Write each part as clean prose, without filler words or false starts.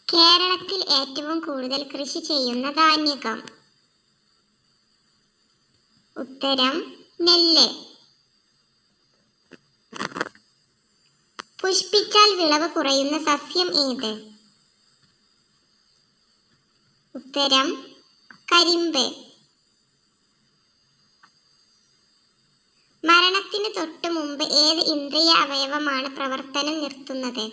കേരളത്തിൽ ഏറ്റവും കൂടുതൽ കൃഷി ചെയ്യുന്ന ധാന്യം? ഉത്തരം നെല്ല്. പുഷ്പിച്ചാൽ വിളവ് കുറയുന്ന സസ്യം ഏത്? ഉത്തരം കരിമ്പ്. മരണത്തിന് തൊട്ടു മുമ്പ് ഏത് ഇന്ദ്രിയ അവയവമാണ് പ്രവർത്തനം നിർത്തുന്നത്?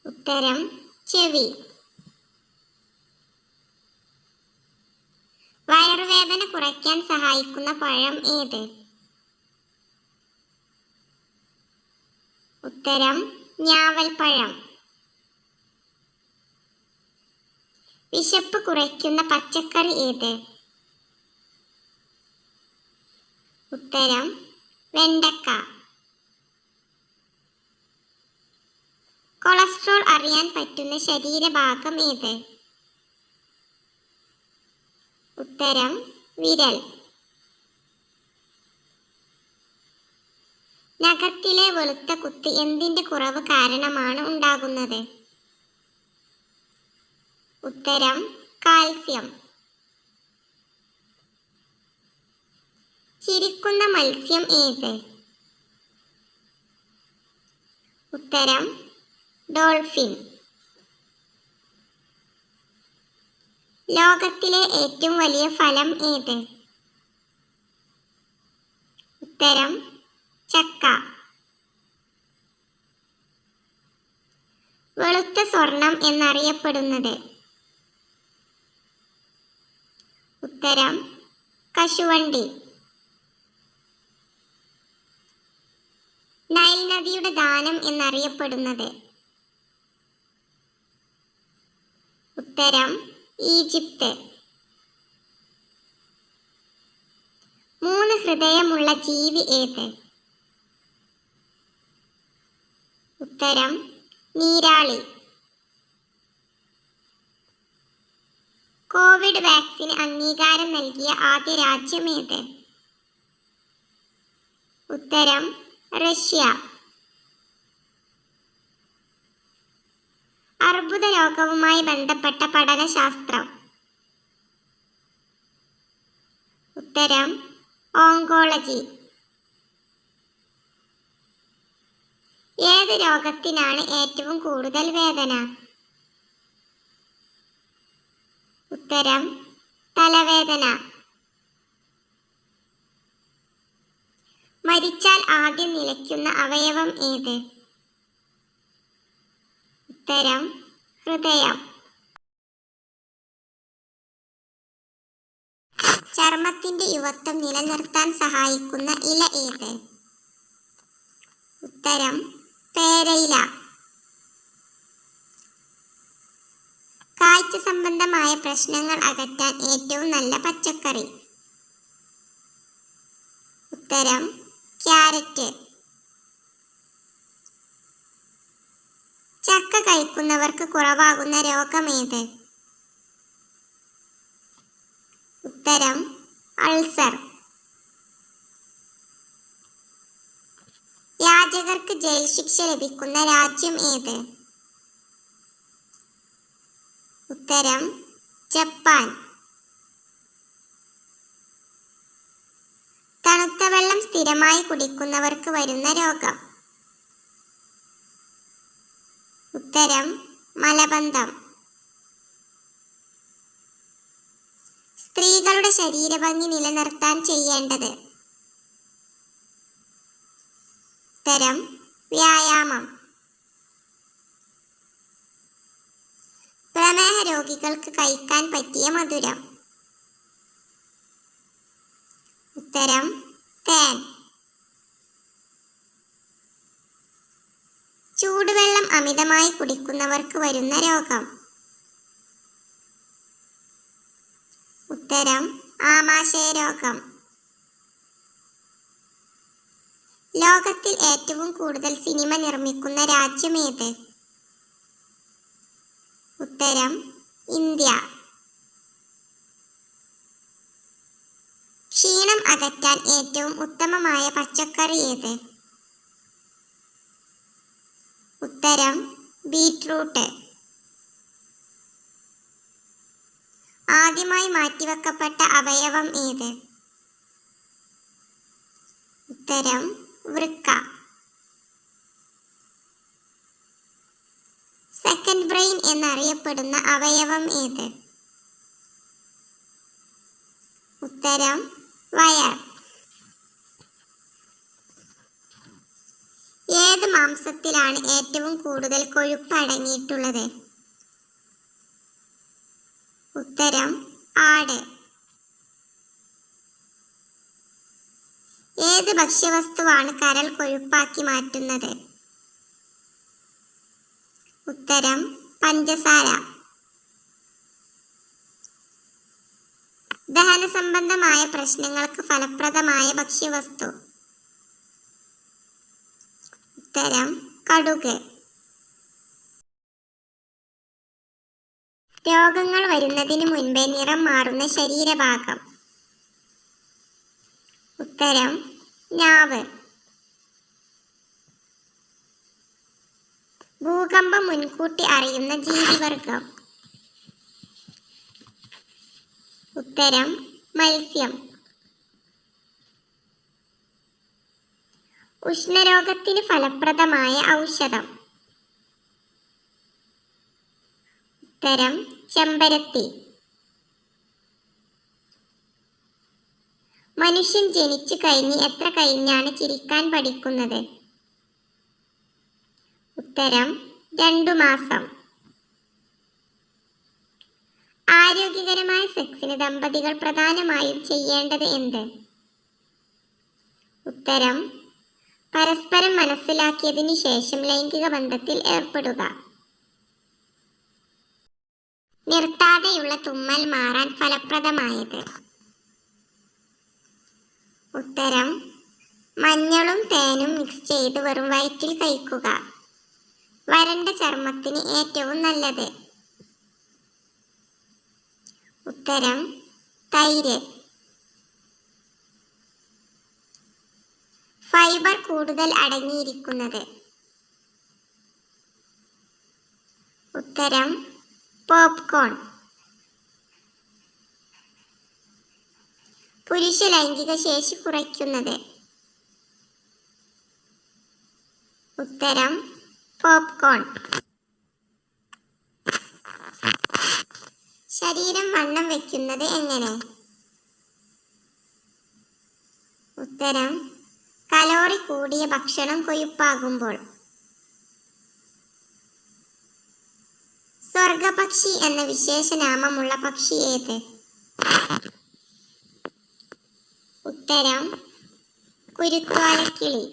ഉത്തരം ചെവി. വയറുവേദന കുറയ്ക്കാൻ സഹായിക്കുന്ന പഴം ഏത്? ഉത്തരം ഞാവൽപ്പഴം. വിശപ്പ് കുറയ്ക്കുന്ന പച്ചക്കറി ഏത്? ഉത്തരം വെണ്ടക്ക. കൊളസ്ട്രോൾ അറിയാൻ പറ്റുന്ന ശരീരഭാഗം ഏത്? ഉത്തരം വിരൽ. നഖത്തിലെ വെളുത്ത കുത്ത് എന്തിന്റെ കുറവ് കാരണമാണ് ഉണ്ടാകുന്നത്? ഉത്തരം കാൽസ്യം. ചിരിക്കുന്ന മത്സ്യം ഏത്? ഉത്തരം ഡോൾഫിൻ. ലോകത്തിലെ ഏറ്റവും വലിയ ഫലം ഏത്? ഉത്തരം ചക്ക. വെളുത്ത സ്വർണം എന്നറിയപ്പെടുന്നത്? ഉത്തരം കശുവണ്ടി. നൈൽ നദിയുടെ ദാനം എന്നറിയപ്പെടുന്നത്? ഉത്തരം ഈജിപ്ത്. 3 ഹൃദയമുള്ള ജീവി ഏത്? ഉത്തരം നീരാളി. കോവിഡ് വാക്സിന് അംഗീകാരം നൽകിയ ആദ്യ രാജ്യം ഏത്? ഉത്തരം റഷ്യ. അർബുദ രോഗവുമായി ബന്ധപ്പെട്ട പഠനശാസ്ത്രം? ഉത്തരം ഓങ്കോളജി. ഏത് രോഗത്തിനാണ് ഏറ്റവും കൂടുതൽ വേദന? ഉത്തരം തലവേദന. മരിച്ചാൽ ആദ്യം നിലയ്ക്കുന്ന അവയവം ഏത്? ഉത്തരം ഹൃദയം. ചർമ്മത്തിന്റെ യുവത്വം നിലനിർത്താൻ സഹായിക്കുന്ന ഇല ഏത്? ഉത്തരം പേരയില. കാഴ്ച സംബന്ധമായ പ്രശ്നങ്ങൾ അകറ്റാൻ ഏറ്റവും നല്ല പച്ചക്കറി? ഉത്തരം ക്യാരറ്റ്. ചക്ക കഴിക്കുന്നവർക്ക് കുറവാകുന്ന രോഗമേത്? ഉത്തരം അൾസർ. യാചകർക്ക് ജയിൽ ശിക്ഷ ലഭിക്കുന്ന രാജ്യം ഏത്? ഉത്തരം ജപ്പാൻ. തണുത്ത വെള്ളം സ്ഥിരമായി കുടിക്കുന്നവർക്ക് വരുന്ന രോഗം? ഉത്തരം മലബന്ധം. സ്ത്രീകളുടെ ശരീരഭംഗി നിലനിർത്താൻ ചെയ്യേണ്ടത്? ഉത്തരം വ്യായാമം. പ്രമേഹ രോഗികൾക്ക് കഴിക്കാൻ പറ്റിയ മധുരം? ഉത്തരം തേൻ. ചൂടുവെള്ളം അമിതമായി കുടിക്കുന്നവർക്ക് വരുന്ന രോഗം? ഉത്തരം ആമാശയ രോഗം. ലോകത്തിൽ ഏറ്റവും കൂടുതൽ സിനിമ നിർമ്മിക്കുന്ന രാജ്യം ഏത്? ഉത്തരം ഇന്ത്യ. ക്ഷീണം അകറ്റാൻ ഏറ്റവും ഉത്തമമായ പച്ചക്കറി ഏത്? ഉത്തരം ബീറ്റ്റൂട്ട്. ബീറ്റ്റൂട്ട്. ആദ്യമായി മാറ്റിവെക്കപ്പെട്ട അവയവം ഏത്? ഉത്തരം വൃക്ക. സെക്കൻഡ് ബ്രെയിൻ എന്നറിയപ്പെടുന്ന അവയവം ഏത്? ഉത്തരം വയർ. ഏത് മാംസത്തിലാണ് ഏറ്റവും കൂടുതൽ കൊഴുപ്പ് അടങ്ങിയിട്ടുള്ളത്? ഉത്തരം ആട്. ഏത് ഭക്ഷ്യവസ്തുവാണ് കരൾ കൊഴുപ്പാക്കി മാറ്റുന്നത്? ഉത്തരം പഞ്ചസാര. ദഹന സംബന്ധമായ പ്രശ്നങ്ങൾക്ക് ഫലപ്രദമായ ഭക്ഷ്യവസ്തു? ഉത്തരം കടുക്. രോഗങ്ങൾ വരുന്നതിന് മുൻപേ നിറം മാറുന്ന ശരീരഭാഗം? ഉത്തരം നാവ്. ഭൂകമ്പം മുൻകൂട്ടി അറിയുന്ന ജീവിവർഗം? ഉത്തരം മത്സ്യം. ഉഷ്ണരോഗത്തിന് ഫലപ്രദമായ ഔഷധം? ഉത്തരം ചെമ്പരത്തി. മനുഷ്യൻ ജനിച്ചു കഴിഞ്ഞ് എത്ര കഴിഞ്ഞാണ് ചിരിക്കാൻ പഠിക്കുന്നത്? ഉത്തരം 2 മാസം. ആരോഗ്യകരമായ സെക്സിന് ദമ്പതികൾ പ്രധാനമായും ചെയ്യേണ്ടത് എന്ത്? ഉത്തരം പരസ്പരം മനസ്സിലാക്കിയതിനു ശേഷം ലൈംഗിക ബന്ധത്തിൽ ഏർപ്പെടുക. നിർത്താതെയുള്ള തുമ്മൽ മാറാൻ ഫലപ്രദമായത്? ഉത്തരം മഞ്ഞളും തേനും മിക്സ് ചെയ്ത് വെറും വയറ്റിൽ കഴിക്കുക. വരണ്ട ചർമ്മത്തിന് ഏറ്റവും നല്ലത്? ഉത്തരം തൈര്. ഫൈബർ കൂടുതൽ അടങ്ങിയിരിക്കുന്നത്? ഉത്തരം പോപ്കോൺ. പുരുഷ ലൈംഗിക ശേഷി കുറയ്ക്കുന്നത്? ഉത്തരം പോപ്കോൺ. ശരീരം വണ്ണം വെക്കുന്നത് എങ്ങനെ? ഉത്തരം കലോറി കൂടിയ ഭക്ഷണം കൊഴുപ്പാകുമ്പോൾ. സ്വർഗപക്ഷി എന്ന വിശേഷനാമമുള്ള പക്ഷി ഏത്? ഉത്തരം കുരുത്തോലക്കിളി.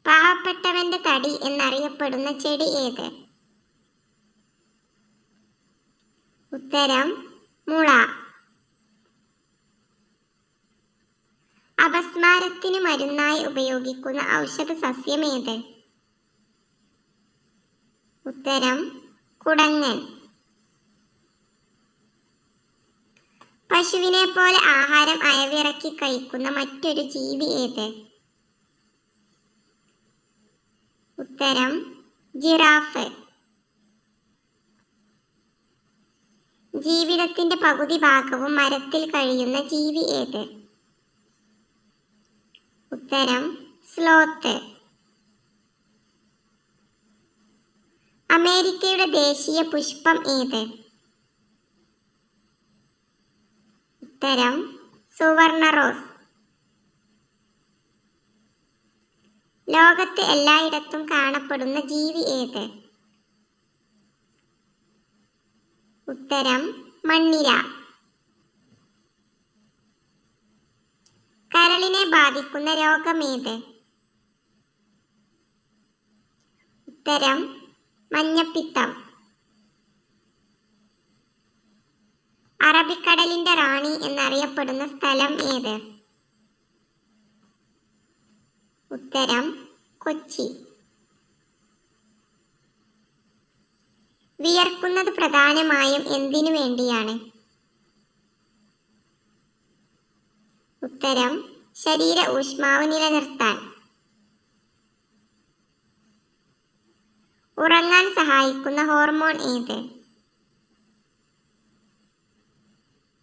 പാവപ്പെട്ടവന്റെ തടി എന്നറിയപ്പെടുന്ന ചെടി ഏത്? ഉത്തരം മുള. അപസ്മാരത്തിന് മരുന്നായി ഉപയോഗിക്കുന്ന ഔഷധ സസ്യം ഏത്? ഉത്തരം കുടങ്ങൻ. പശുവിനെ പോലെ ആഹാരം അയവിറക്കി കഴിക്കുന്ന മറ്റൊരു ജീവി ഏത്? ഉത്തരം ജിറാഫ്. ജീവിതത്തിന്റെ പകുതി ഭാഗവും മരത്തിൽ കഴിയുന്ന ജീവി ഏത്? ഉത്തരം സ്ലോത്ത്. അമേരിക്കയുടെ ദേശീയ പുഷ്പം ഏത്? ഉത്തരം സുവർണ റോസ്. ലോകത്ത് എല്ലായിടത്തും കാണപ്പെടുന്ന ജീവി ഏത്? ഉത്തരം മണ്ണിര. കരളിനെ ബാധിക്കുന്ന രോഗമേത്? ഉത്തരം മഞ്ഞപ്പിത്തം. അറബിക്കടലിന്റെ റാണി എന്നറിയപ്പെടുന്ന സ്ഥലം ഏത്? ഉത്തരം കൊച്ചി. വിയർക്കുന്നത് പ്രധാനമായും എന്തിനു വേണ്ടിയാണ്? ഉത്തരം ശരീര ഊഷ്മാവ് നിലനിർത്താൻ. ഉറങ്ങാൻ സഹായിക്കുന്ന ഹോർമോൺ ഏത്?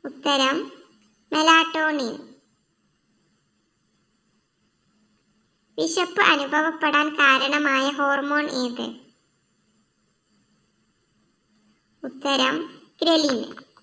ഉത്തരം മെലാറ്റോണിൻ. വിശപ്പ് അനുഭവപ്പെടാൻ കാരണമായ ഹോർമോൺ ഏത്? ഉത്തരം ഗ്രലിൻ.